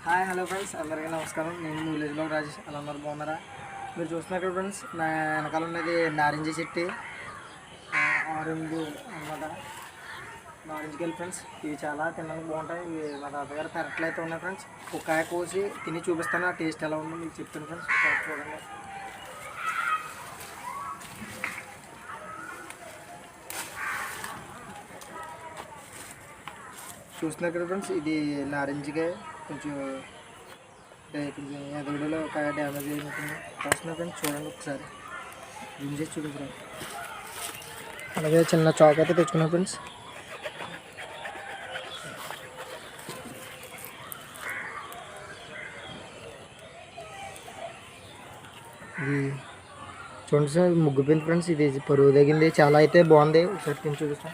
Hi hello friends, అందరికీ నమస్కారం. నేను మీ విలేజ్లో రాజేష్. అలా ఉన్నారు, బాగున్నారా? మీరు చూస్తున్నారు కదా ఫ్రెండ్స్, నా వెనకాల ఉన్నది నారింజ చెట్టు, ఆరెంజ్ అన్నమాట. నారింజ గెల్ ఫ్రెండ్స్, ఇవి చాలా తినడానికి బాగుంటాయి. ఇవి మా తాతగారు పెరట్లో అయితే ఉన్నాయి ఫ్రెండ్స్. ఒక కాయ కోసి తిని చూపిస్తాను, ఆ టేస్ట్ ఎలా ఉందో మీకు చెప్తాను ఫ్రెండ్స్. చూడండి, చూస్తున్నారు కదా ఫ్రెండ్స్, ఇది నారింజగా కొంచెం ఎదుగులో ఒక డ్యామేజ్ అయినట్టుంది. వస్తున్నా ఫ్రెండ్స్, చూడండి ఒకసారి జూమ్ చేసి చూడండి ఫ్రెండ్స్. అలాగే చిన్న చాక్ అయితే తెచ్చుకున్నా ఫ్రెండ్స్. ఇది చూడండి సార్, ముగ్గుపోయింది ఫ్రెండ్స్. ఇది పరుగు తగింది, చాలా అయితే బాగుంది. ఒకసారి తిని చూపిస్తాం.